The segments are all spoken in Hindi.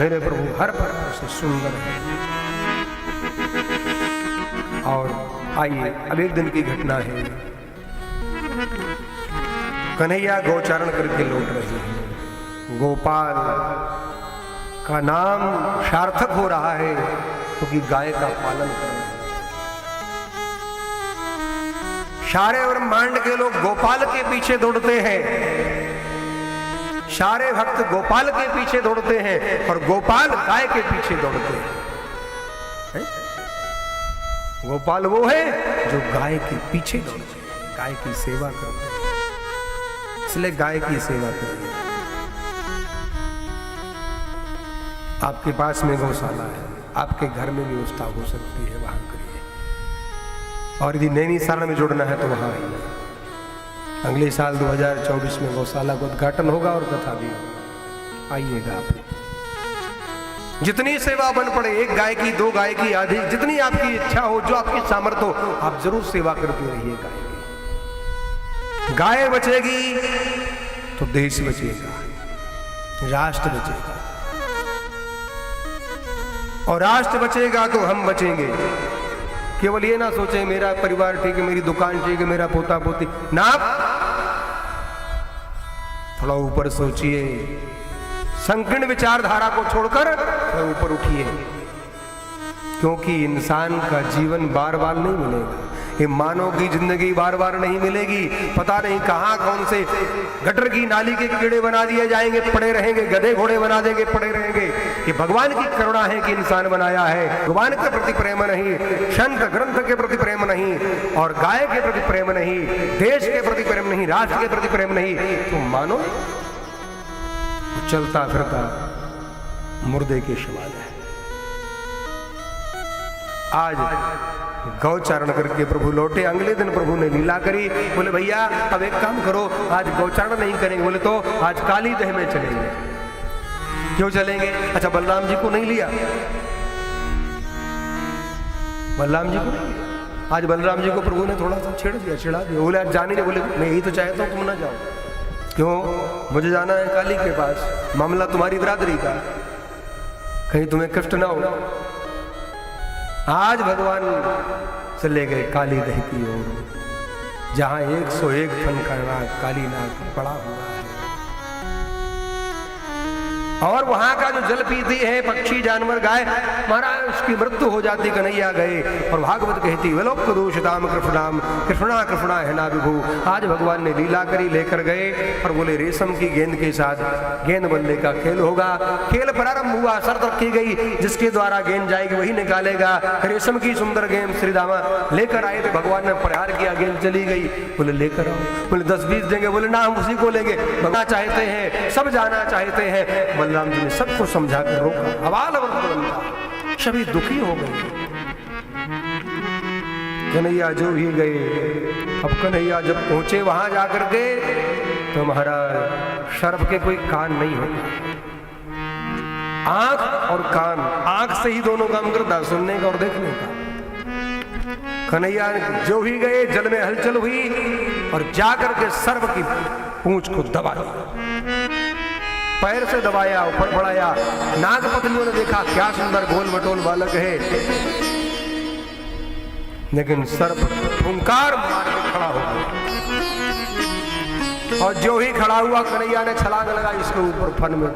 मेरे प्रभु हर प्रकार से सुंदर है। और आइए अब एक दिन की घटना है। कन्हैया गौचारण करके लौट रहे हैं। गोपाल का नाम सार्थक हो रहा है क्योंकि गाय का पालन कर रहे हैं। सारे ब्रह्मांड के लोग गोपाल के पीछे दौड़ते हैं, सारे भक्त गोपाल के पीछे दौड़ते हैं और गोपाल गाय के पीछे दौड़ते हैं। गोपाल वो है जो गाय के पीछे दौड़ते हैं, गाय की सेवा करते हैं, इसलिए गाय की सेवा करिए। आपके पास में गौशाला है, आपके घर में व्यवस्था हो सकती है, वहां करिए। और यदि नैनीताल में जुड़ना है तो वहां आइए। अगले साल 2024 में गौशाला का उद्घाटन होगा और कथा भी होगा, आइएगा आप। जितनी सेवा बन पड़े, एक गाय की, 2 गाय की, आधी, जितनी आपकी इच्छा हो, जो आपकी सामर्थ्य हो, आप जरूर सेवा करते रहिए गाय की। गाय बचेगी तो देश बचेगा, राष्ट्र बचेगा, और राष्ट्र बचेगा तो हम बचेंगे। केवल ये ना सोचें मेरा परिवार ठीक है, मेरी दुकान ठीक है, मेरा पोता पोती ना, थोड़ा ऊपर सोचिए, संकीर्ण विचारधारा को छोड़कर थोड़ा ऊपर उठिए, क्योंकि इंसान का जीवन बार बार नहीं मिलेगा। ये मानव की जिंदगी बार बार नहीं मिलेगी। पता नहीं कहां कौन से गटर की नाली के कीड़े बना दिए जाएंगे, पड़े रहेंगे, गधे घोड़े बना देंगे, पड़े रहेंगे। ये भगवान की करुणा है कि इंसान बनाया है। भगवान के प्रति प्रेम नहीं, संत ग्रंथ के प्रति प्रेम नहीं, और गाय के प्रति प्रेम नहीं, देश के प्रति प्रेम नहीं, राष्ट्र के प्रति प्रेम नहीं, तो मानो चलता फिरता मुर्दे के समान है। आज गौचारण करके प्रभु लौटे। अगले दिन प्रभु ने लीला करी। बोले भैया अब एक काम करो, आज गौचारण नहीं करेंगे। बोले तो आज काली दह में चलेंगे। क्यों चलेंगे? अच्छा बलराम जी को नहीं लिया, बलराम जी को नहीं लिया। आज बलराम जी को प्रभु ने थोड़ा सा छेड़ दिया, चिढ़ा दिया। बोले आज जाने नहीं। बोले मैं यही तो चाहता हूँ तुम ना जाओ। क्यों? मुझे जाना है काली के पास, मामला तुम्हारी बिरादरी का, कहीं तुम्हें कष्ट ना हो। आज भगवान चले गए काली दह की ओर, जहां 101 फन का काली नाग पड़ा हुआ है, और वहां का जो जल पीती है पक्षी जानवर गाय, महाराज उसकी मृत्यु हो जाती। कन्हैया गए और भागवत कहती विलोक दूषिताम कृष्णाम कृष्णा कृष्णा है ना विभू। आज भगवान ने लीला करी, लेकर गए और बोले रेशम की गेंद के साथ गेंद बल्ले का खेल होगा। खेल प्रारंभ हुआ, शर्त रखी गई जिसके द्वारा गेंद जाएगी वही निकालेगा। रेशम की सुंदर गेंद श्री रामा लेकर आए थे, भगवान ने प्रहार किया, गेंद चली गई। बोले लेकर आओ। बोले 10-20 देंगे। बोले ना हम उसी को लेंगे, भगवान चाहते हैं, सब जाना चाहते हैं। बलराम जी ने सबको समझाकर रोका। अबाल बनता सभी दुखी हो गए। कन्हैया जो ही गए। अब कन्हैया जब पहुंचे वहां जाकर के तो महाराज सर्प के कोई कान नहीं होता, आंख और कान, आंख से ही दोनों काम करता, सुनने का और देखने का। कन्हैया जो ही गए, जल में हलचल हुई और जाकर के सर्प की पूंछ को दबा दिया, पैर से दबाया, फड़फड़ाया। नाग पत्नियों ने देखा क्या सुंदर गोल मटोल बालक है, लेकिन सर्प फुंकार मार के खड़ा हो गया। और जो ही खड़ा हुआ कन्हैया ने छलांग लगा इसके ऊपर फन में,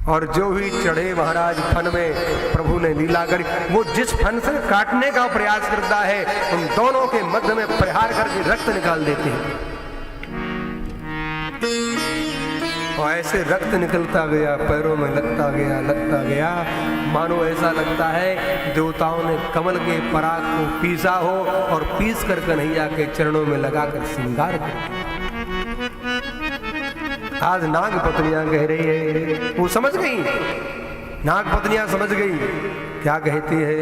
और जो ही चढ़े महाराज फन में, प्रभु ने लीला करी। वो जिस फन से काटने का प्रयास करता है उन दोनों के मध्य में प्रहार करके रक्त निकाल देते हैं। और ऐसे रक्त निकलता गया, पैरों में लगता गया, मानो ऐसा लगता है देवताओं ने कमल के पराग को पीसा हो और पीस कर कन्हैया के चरणों में लगाकर श्रृंगार कर। आज नाग पत्नियां कह रही है, वो समझ गई, नाग पत्नियां समझ गई। क्या कहती है?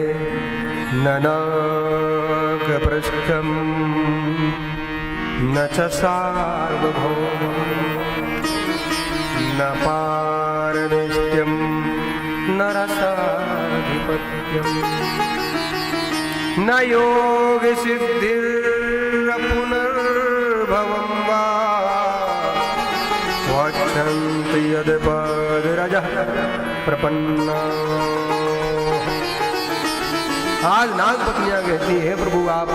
ननाक पृष्ठम न च सार्वभौमम् न पारनिष्ठ्यं न रसाधिपत्यम् न योग सिद्धिर्पुनर्भवं वा वक्षन्ति यदपदरजः प्रपन्ना। आज नागपत्नियां कहती है प्रभु आप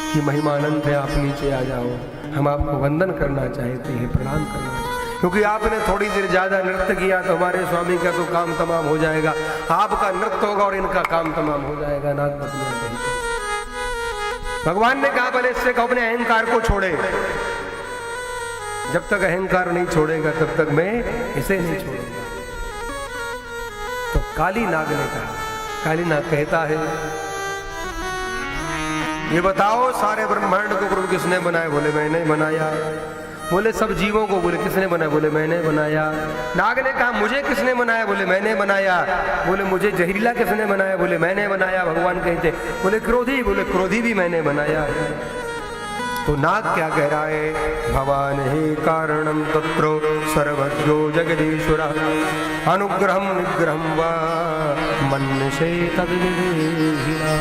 की महिमा अनंत है, आप नीचे आ जाओ, हम आपको वंदन करना चाहते हैं, प्रणाम करना चाहते हैं, क्योंकि आपने थोड़ी देर ज्यादा नृत्य किया तो हमारे स्वामी का तो काम तमाम हो जाएगा, आपका नृत्य होगा और इनका काम तमाम हो जाएगा। नागपत्नियां कहती भगवान ने कहा पहले इससे कहो अपने अहंकार को छोड़े, जब तक अहंकार नहीं छोड़ेगा तब तक मैं इसे नहीं छोड़ूंगा। तो काली नाग ने कहा, काली नाग कहता है ये बताओ सारे ब्रह्मांड को प्रभु किसने बनाया? बोले मैंने बनाया। बोले सब जीवों को? बोले किसने बनाया? बोले मैंने बनाया। नाग ने कहा मुझे किसने बनाया? बोले मैंने बनाया। बोले मुझे जहरीला किसने बनाया? बोले मैंने बनाया। भगवान कहते बोले क्रोधी? बोले क्रोधी भी मैंने बनाया। तो नाग क्या कह रहा है? भवान ही कारणम तत्रो सर्वज्ञो जगदीश्वर अनुग्रहम निग्रहम वा मन्यसे तद्विधीना।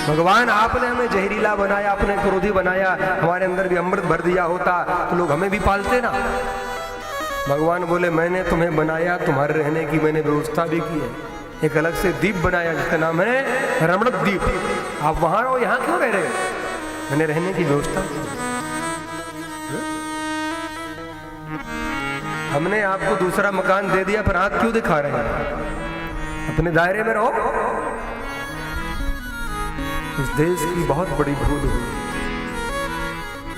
भगवान आपने हमें जहरीला बनाया, आपने क्रोधी बनाया, हमारे अंदर भी अमृत भर दिया होता तो लोग हमें भी पालते ना। भगवान बोले मैंने तुम्हें बनाया, तुम्हारे रहने की मैंने व्यवस्था भी की है, एक अलग से द्वीप बनाया जिसका नाम है रमण द्वीप। आप वहां हो, यहाँ क्यों रह रहे हो? मैंने रहने की व्यवस्था की। हमने आपको दूसरा मकान दे दिया, पर आंख क्यों दिखा रहे हैं? अपने दायरे में रहो। इस देश की बहुत बड़ी भूल हुई,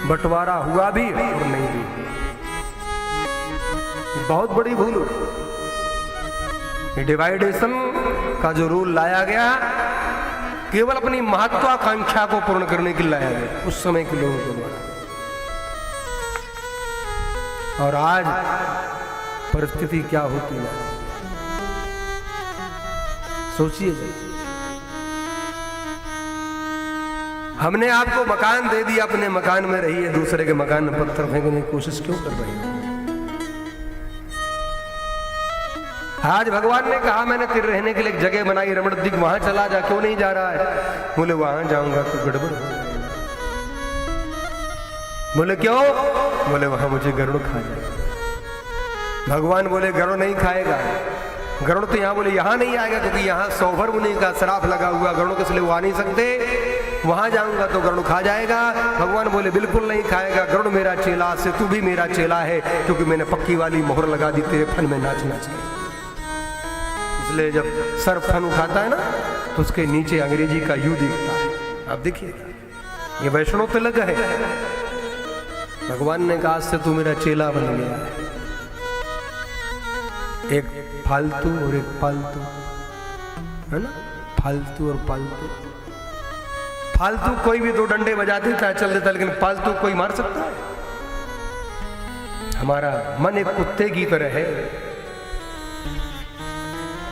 बंटवारा हुआ भी और नहीं भी, बहुत बड़ी भूल हुई। ये डिवाइडेशन का जो रूल लाया गया केवल अपनी महत्वाकांक्षा को पूर्ण करने के लिए लाया गया उस समय के लोगों के द्वारा, और आज परिस्थिति क्या होती है सोचिए। हमने आपको मकान दे दिया, अपने मकान में रहिए, दूसरे के मकान में पत्थर फेंकने की कोशिश क्यों कर रहे हो? आज भगवान ने कहा मैंने तेरे रहने के लिए एक जगह बनाई रमणद्वीप, वहां चला जा, क्यों नहीं जा रहा है? बोले वहां जाऊंगा तो गड़बड़। बोले क्यों? बोले वहां मुझे गरुड़ खा जाएगा। भगवान बोले गरुड़ नहीं खाएगा, गरुड़ तो यहाँ बोले यहाँ नहीं आएगा, क्योंकि यहाँ सौभर मुनि का श्राप लगा हुआ, गरुड़ को इसलिए वो आ नहीं सकते। वहां जाऊंगा तो गरुड़ खा जाएगा। भगवान बोले बिल्कुल नहीं खाएगा, गरुड़ मेरा चेला से तू भी मेरा चेला है, क्योंकि मैंने पक्की वाली मोहर लगा दी तेरे फन में नाचना चाहिए। इसलिए जब सर फन उठाता है ना तो उसके नीचे अंग्रेजी का यू दिखता है। आप देखिए ये वैष्णव तिलक है। भगवान ने कहा आज से तू मेरा चेला बन गया है। एक फालतू और एक पालतू, है ना? फालतू और पालतू। फालतू कोई भी दो डंडे बजा देता चल देता, लेकिन पालतू कोई मार सकता है? हमारा मन एक कुत्ते की तरह है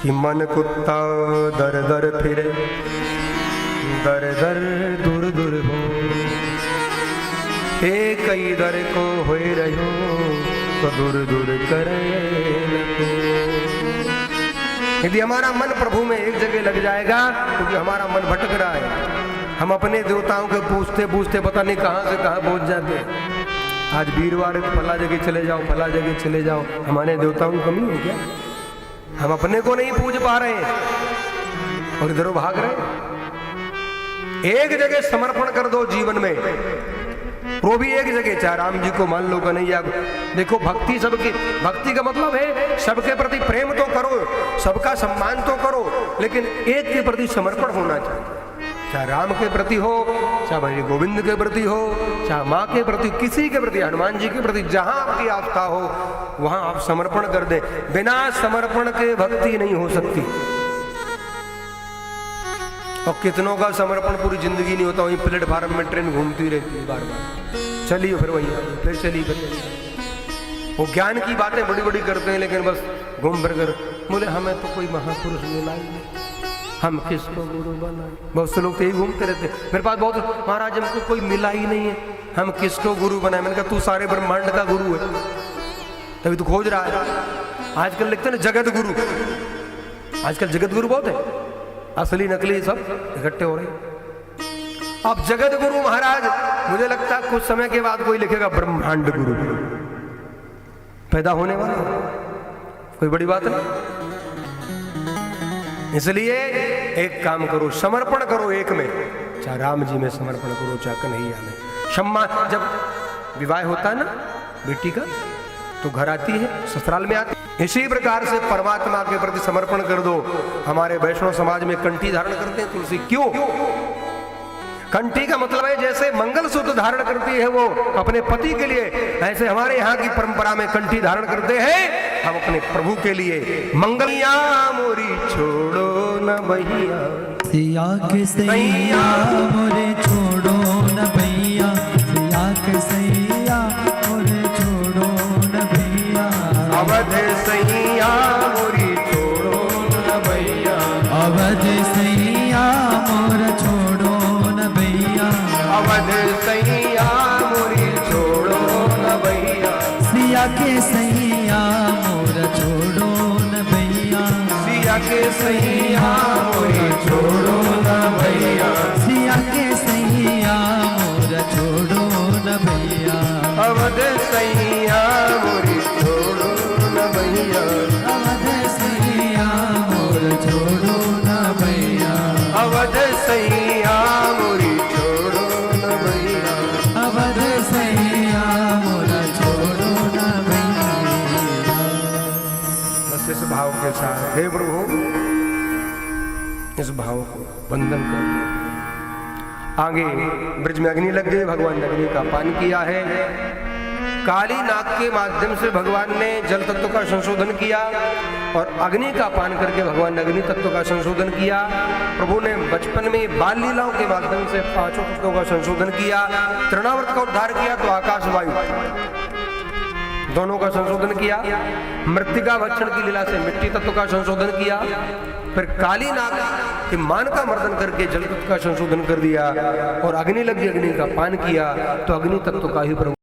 कि मन कुत्ता दर दर फिरे, दर दर दूर दूर हो, एक कई दर को होए रहो तो दूर दूर करे। यदि हमारा मन प्रभु में एक जगह लग जाएगा, क्योंकि हमारा मन भटक रहा है, हम अपने देवताओं को पूछते पूछते पता नहीं कहां से कहां पहुंच जाते हैं। आज वीरवार है तो फला जगह चले जाओ, फला जगह चले जाओ। हमारे देवताओं की कमी है क्या? हम अपने को नहीं पूज पा रहे हैं और इधरों भाग रहे हैं। एक जगह समर्पण कर दो जीवन में, वो भी एक जगह, चाहे राम जी को मान लो, कन्हैया को। देखो भक्ति सबकी, भक्ति का मतलब है सबके प्रति प्रेम तो करो, सबका सम्मान तो करो, लेकिन एक के प्रति समर्पण होना चाहिए। चाहे राम के प्रति हो, चाहे भाई गोविंद के प्रति हो, चाहे माँ के प्रति, किसी के प्रति, हनुमान जी के प्रति, जहां आपकी आस्था हो वहां आप समर्पण कर दे। बिना समर्पण के भक्ति नहीं हो सकती। और कितनों का समर्पण पूरी जिंदगी नहीं होता, वहीं प्लेटफार्म में ट्रेन घूमती रहती है, बार बार चलिए फिर वहीं फिर चलिए फिर। वो ज्ञान की बातें बड़ी बड़ी करते हैं, लेकिन बस घूम फिर कर बोले हमें तो कोई महापुरुष मिला ही नहीं, हम किसको गुरु बनाए। बहुत से लोग तो यही घूमते रहते हैं मेरे पास, बहुत महाराज हमको कोई मिला ही नहीं है, हम किसको गुरु बनाए। मैंने कहा तू सारे ब्रह्मांड का गुरु है, तभी तू खोज रहा है। आजकल लिखते ना जगत गुरु, आजकल जगत गुरु बहुत है, असली नकली सब इकट्ठे हो रहे हैं। अब जगत गुरु महाराज, मुझे लगता है कुछ समय के बाद कोई लिखेगा ब्रह्मांड गुरु। पैदा होने वाला, कोई बड़ी बात नहीं। इसलिए एक काम करो, समर्पण करो एक में, चाहे राम जी में समर्पण करो, चाहे कन्हैया में। शम्मा जब विवाह होता है ना बेटी का, तो घर आती है, ससुराल में आती है। इसी प्रकार से परमात्मा के प्रति समर्पण कर दो। हमारे वैष्णव समाज में कंठी धारण करते हैं तुलसी, क्यों? कंठी का मतलब है जैसे मंगलसूत्र धारण करती है वो अपने पति के लिए, ऐसे हमारे यहाँ की परंपरा में कंठी धारण करते हैं हम अपने प्रभु के लिए। मंगलिया मोरी छोड़ो न भैया, सिया के सैया मोरे छोड़ो न भैया, सिया के सैया मोरे छोड़ो न भैया, अवध सैया मोरी छोड़ो न भैया, अवध सैया मोर छोड़ो न भैया, अवध सैया मोरी छोड़ो न भैया, सिया के सैया मोर छोड़ो न भैया, सिया के सैया मोरी छोड़ो न भैया, सिया के सैया मोर छोड़ो न भैया, अवध सैया मोरी छोड़ो न भैया, अवध सैया मोर छोड़ो न भैया, अवध सैया मोरी छोड़ो न भैया, अवध सैया मोर छोड़ो न भैया। बस इस भाव के साथ हे प्रभु, इस भाव को बंधन कर दो। आगे ब्रज में अग्नि लग गई, भगवान ने अग्नि का पान किया है। काली नाग के माध्यम से भगवान ने जल तत्व का संशोधन किया और अग्नि का पान करके भगवान ने अग्नि तत्व का संशोधन किया। प्रभु ने बचपन में बाल लीलाओं के माध्यम से पांचों तत्वों का संशोधन किया। तृणावर्त का उद्धार किया तो आकाश वायु दोनों का संशोधन किया। मृत्तिका भक्षण की लीला से मिट्टी तत्व का संशोधन किया। फिर काली नाग के मान का मर्दन करके जल तत्व का संशोधन कर दिया और अग्नि लगी, अग्नि का पान किया तो अग्नि तत्व का ही प्रभु